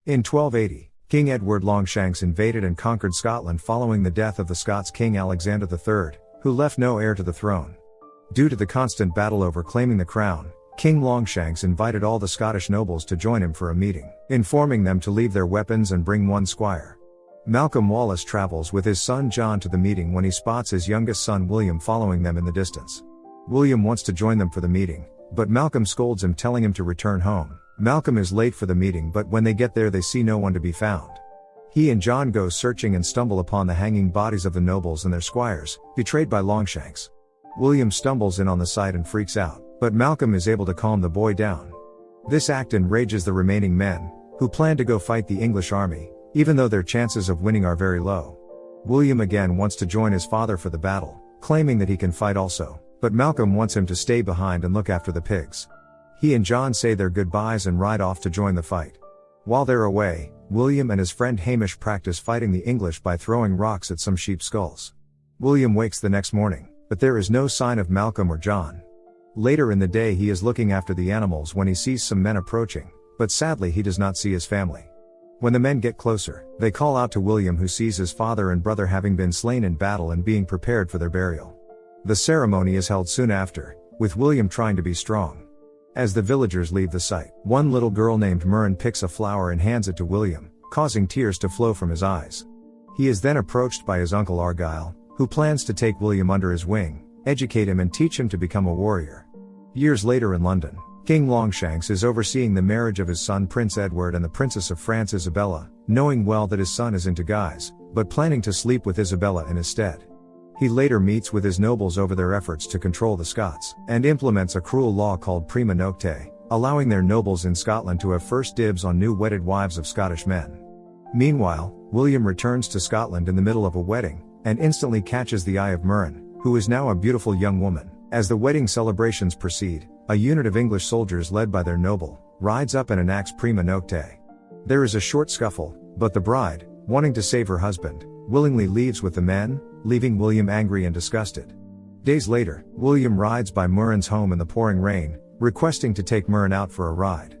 In 1280, King Edward Longshanks invaded and conquered Scotland following the death of the Scots King Alexander III, who left no heir to the throne. Due to the constant battle over claiming the crown, King Longshanks invited all the Scottish nobles to join him for a meeting, informing them to leave their weapons and bring one squire. Malcolm Wallace travels with his son John to the meeting when he spots his youngest son William following them in the distance. William wants to join them for the meeting, but Malcolm scolds him, telling him to return home. Malcolm is late for the meeting, but when they get there they see no one to be found. He and John go searching and stumble upon the hanging bodies of the nobles and their squires, betrayed by Longshanks. William stumbles in on the sight and freaks out, but Malcolm is able to calm the boy down. This act enrages the remaining men, who plan to go fight the English army, even though their chances of winning are very low. William again wants to join his father for the battle, claiming that he can fight also, but Malcolm wants him to stay behind and look after the pigs. He and John say their goodbyes and ride off to join the fight. While they're away, William and his friend Hamish practice fighting the English by throwing rocks at some sheep skulls. William wakes the next morning, but there is no sign of Malcolm or John. Later in the day he is looking after the animals when he sees some men approaching, but sadly he does not see his family. When the men get closer, they call out to William, who sees his father and brother having been slain in battle and being prepared for their burial. The ceremony is held soon after, with William trying to be strong. As the villagers leave the site, one little girl named Murren picks a flower and hands it to William, causing tears to flow from his eyes. He is then approached by his uncle Argyle, who plans to take William under his wing, educate him and teach him to become a warrior. Years later in London, King Longshanks is overseeing the marriage of his son Prince Edward and the Princess of France Isabella, knowing well that his son is into guys, but planning to sleep with Isabella in his stead. He later meets with his nobles over their efforts to control the Scots, and implements a cruel law called prima nocte, allowing their nobles in Scotland to have first dibs on new wedded wives of Scottish men. Meanwhile, William returns to Scotland in the middle of a wedding, and instantly catches the eye of Murren, who is now a beautiful young woman. As the wedding celebrations proceed, a unit of English soldiers led by their noble, rides up and enacts prima nocte. There is a short scuffle, but the bride, wanting to save her husband, willingly leaves with the men, leaving William angry and disgusted. Days later, William rides by Murren's home in the pouring rain, requesting to take Murren out for a ride.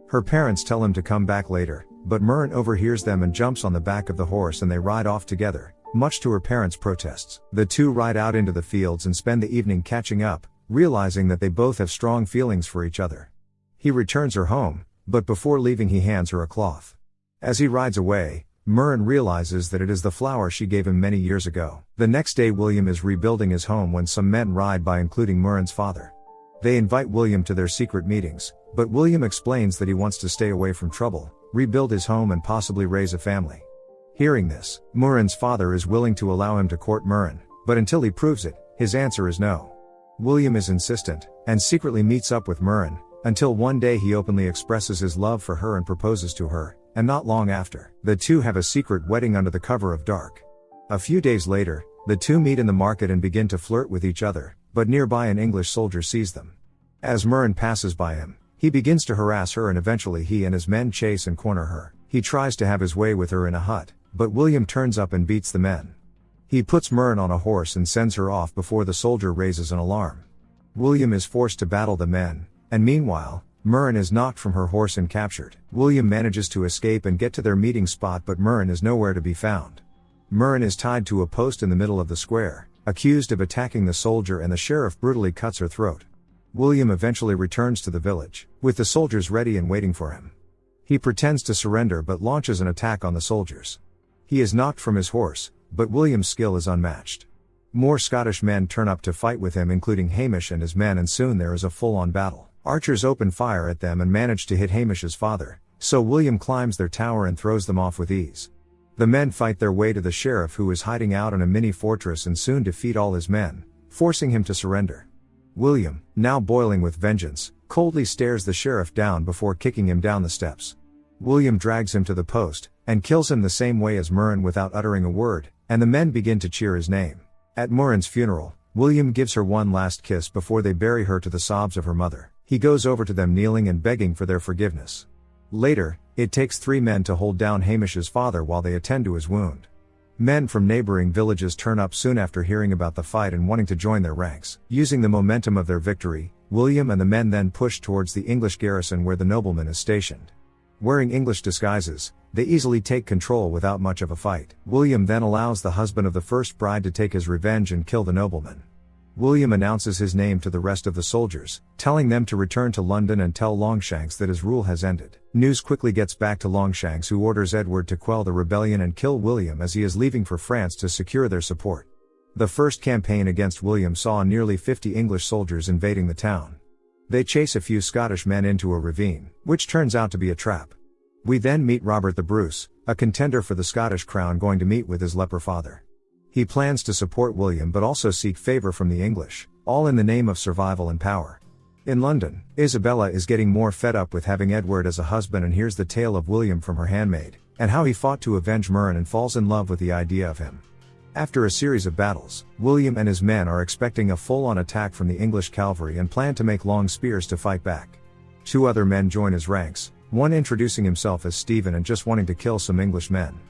Her parents tell him to come back later, but Murren overhears them and jumps on the back of the horse and they ride off together, much to her parents' protests. The two ride out into the fields and spend the evening catching up, realizing that they both have strong feelings for each other. He returns her home, but before leaving he hands her a cloth. As he rides away, Murren realizes that it is the flower she gave him many years ago. The next day William is rebuilding his home when some men ride by, including Murren's father. They invite William to their secret meetings, but William explains that he wants to stay away from trouble, rebuild his home and possibly raise a family. Hearing this, Murren's father is willing to allow him to court Murren, but until he proves it, his answer is no. William is insistent, and secretly meets up with Murren, until one day he openly expresses his love for her and proposes to her, and not long after, the two have a secret wedding under the cover of dark. A few days later, the two meet in the market and begin to flirt with each other, but nearby an English soldier sees them. As Murren passes by him, he begins to harass her and eventually he and his men chase and corner her. He tries to have his way with her in a hut, but William turns up and beats the men. He puts Murren on a horse and sends her off before the soldier raises an alarm. William is forced to battle the men, and meanwhile, Murren is knocked from her horse and captured. William manages to escape and get to their meeting spot, but Murren is nowhere to be found. Murren is tied to a post in the middle of the square, accused of attacking the soldier, and the sheriff brutally cuts her throat. William eventually returns to the village, with the soldiers ready and waiting for him. He pretends to surrender but launches an attack on the soldiers. He is knocked from his horse, but William's skill is unmatched. More Scottish men turn up to fight with him, including Hamish and his men, and soon there is a full-on battle. Archers open fire at them and manage to hit Hamish's father, so William climbs their tower and throws them off with ease. The men fight their way to the sheriff, who is hiding out in a mini fortress, and soon defeat all his men, forcing him to surrender. William, now boiling with vengeance, coldly stares the sheriff down before kicking him down the steps. William drags him to the post, and kills him the same way as Murren without uttering a word, and the men begin to cheer his name. At Murren's funeral, William gives her one last kiss before they bury her to the sobs of her mother. He goes over to them kneeling and begging for their forgiveness. Later, it takes 3 men to hold down Hamish's father while they attend to his wound. Men from neighboring villages turn up soon after hearing about the fight and wanting to join their ranks. Using the momentum of their victory, William and the men then push towards the English garrison where the nobleman is stationed. Wearing English disguises, they easily take control without much of a fight. William then allows the husband of the first bride to take his revenge and kill the nobleman. William announces his name to the rest of the soldiers, telling them to return to London and tell Longshanks that his rule has ended. News quickly gets back to Longshanks, who orders Edward to quell the rebellion and kill William as he is leaving for France to secure their support. The first campaign against William saw nearly 50 English soldiers invading the town. They chase a few Scottish men into a ravine, which turns out to be a trap. We then meet Robert the Bruce, a contender for the Scottish crown going to meet with his leper father. He plans to support William but also seek favor from the English, all in the name of survival and power. In London, Isabella is getting more fed up with having Edward as a husband and hears the tale of William from her handmaid, and how he fought to avenge Murren and falls in love with the idea of him. After a series of battles, William and his men are expecting a full-on attack from the English cavalry and plan to make long spears to fight back. 2 other men join his ranks, one introducing himself as Stephen and just wanting to kill some English men.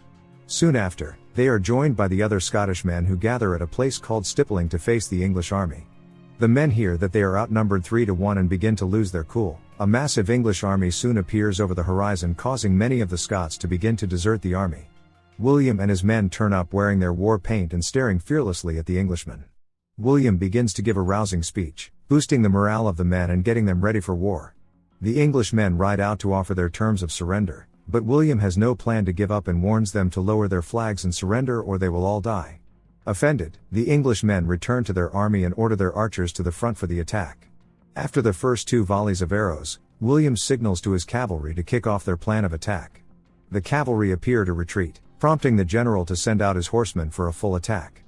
Soon after, they are joined by the other Scottish men who gather at a place called Stippling to face the English army. The men hear that they are outnumbered 3-1 and begin to lose their cool. A massive English army soon appears over the horizon, causing many of the Scots to begin to desert the army. William and his men turn up wearing their war paint and staring fearlessly at the Englishmen. William begins to give a rousing speech, boosting the morale of the men and getting them ready for war. The English men ride out to offer their terms of surrender, but William has no plan to give up and warns them to lower their flags and surrender or they will all die. Offended, the English men return to their army and order their archers to the front for the attack. After the first 2 volleys of arrows, William signals to his cavalry to kick off their plan of attack. The cavalry appear to retreat, prompting the general to send out his horsemen for a full attack.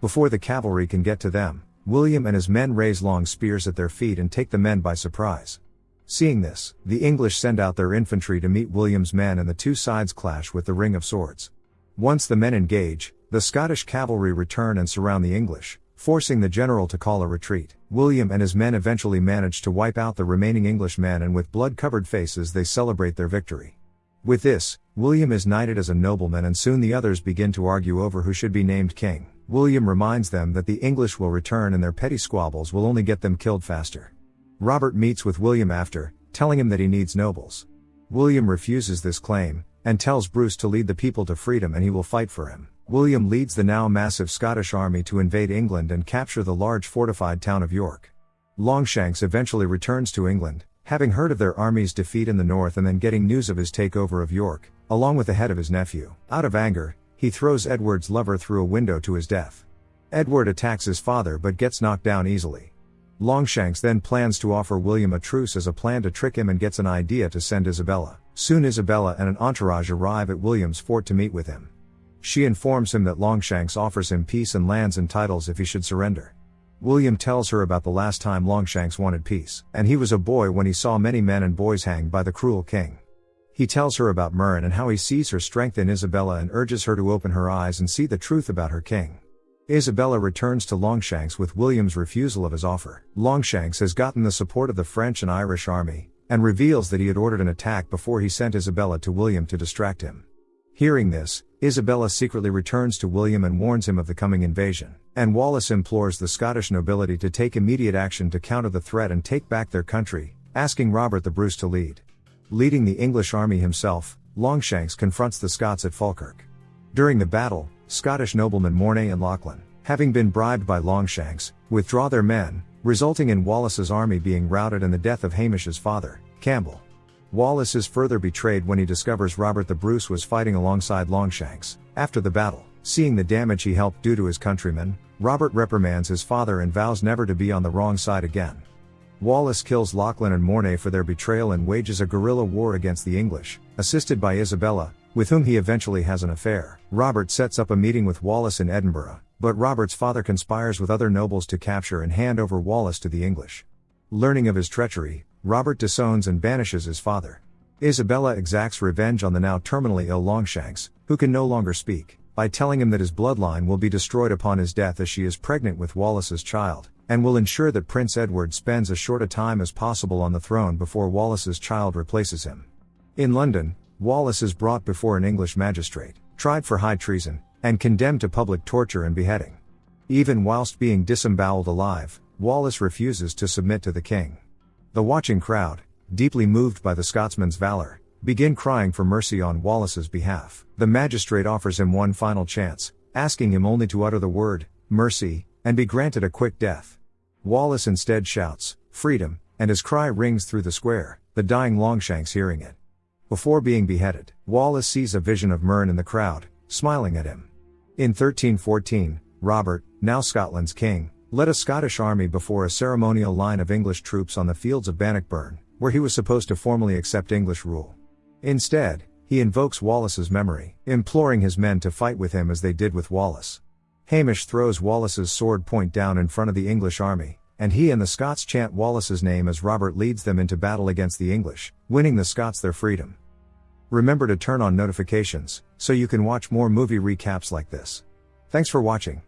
Before the cavalry can get to them, William and his men raise long spears at their feet and take the men by surprise. Seeing this, the English send out their infantry to meet William's men and the 2 sides clash with the ring of swords. Once the men engage, the Scottish cavalry return and surround the English, forcing the general to call a retreat. William and his men eventually manage to wipe out the remaining English men and with blood-covered faces they celebrate their victory. With this, William is knighted as a nobleman and soon the others begin to argue over who should be named king. William reminds them that the English will return and their petty squabbles will only get them killed faster. Robert meets with William after, telling him that he needs nobles. William refuses this claim, and tells Bruce to lead the people to freedom and he will fight for him. William leads the now massive Scottish army to invade England and capture the large fortified town of York. Longshanks eventually returns to England, having heard of their army's defeat in the north and then getting news of his takeover of York, along with the head of his nephew. Out of anger, he throws Edward's lover through a window to his death. Edward attacks his father but gets knocked down easily. Longshanks then plans to offer William a truce as a plan to trick him and gets an idea to send Isabella. Soon Isabella and an entourage arrive at William's fort to meet with him. She informs him that Longshanks offers him peace and lands and titles if he should surrender. William tells her about the last time Longshanks wanted peace, and he was a boy when he saw many men and boys hanged by the cruel king. He tells her about Murren and how he sees her strength in Isabella and urges her to open her eyes and see the truth about her king. Isabella returns to Longshanks with William's refusal of his offer. Longshanks has gotten the support of the French and Irish army, and reveals that he had ordered an attack before he sent Isabella to William to distract him. Hearing this, Isabella secretly returns to William and warns him of the coming invasion, and Wallace implores the Scottish nobility to take immediate action to counter the threat and take back their country, asking Robert the Bruce to lead. Leading the English army himself, Longshanks confronts the Scots at Falkirk. During the battle, Scottish noblemen Mornay and Lachlan, having been bribed by Longshanks, withdraw their men, resulting in Wallace's army being routed and the death of Hamish's father, Campbell. Wallace is further betrayed when he discovers Robert the Bruce was fighting alongside Longshanks. After the battle, seeing the damage he helped do to his countrymen, Robert reprimands his father and vows never to be on the wrong side again. Wallace kills Lachlan and Mornay for their betrayal and wages a guerrilla war against the English, assisted by Isabella, with whom he eventually has an affair. Robert sets up a meeting with Wallace in Edinburgh, but Robert's father conspires with other nobles to capture and hand over Wallace to the English. Learning of his treachery, Robert disowns and banishes his father. Isabella exacts revenge on the now terminally ill Longshanks, who can no longer speak, by telling him that his bloodline will be destroyed upon his death as she is pregnant with Wallace's child, and will ensure that Prince Edward spends as short a time as possible on the throne before Wallace's child replaces him. In London, Wallace is brought before an English magistrate, tried for high treason, and condemned to public torture and beheading. Even whilst being disemboweled alive, Wallace refuses to submit to the king. The watching crowd, deeply moved by the Scotsman's valor, begin crying for mercy on Wallace's behalf. The magistrate offers him one final chance, asking him only to utter the word, mercy, and be granted a quick death. Wallace instead shouts, freedom, and his cry rings through the square, the dying Longshanks hearing it. Before being beheaded, Wallace sees a vision of Mern in the crowd, smiling at him. In 1314, Robert, now Scotland's king, led a Scottish army before a ceremonial line of English troops on the fields of Bannockburn, where he was supposed to formally accept English rule. Instead, he invokes Wallace's memory, imploring his men to fight with him as they did with Wallace. Hamish throws Wallace's sword point down in front of the English army, and he and the Scots chant Wallace's name as Robert leads them into battle against the English, winning the Scots their freedom. Remember to turn on notifications, so you can watch more movie recaps like this. Thanks for watching.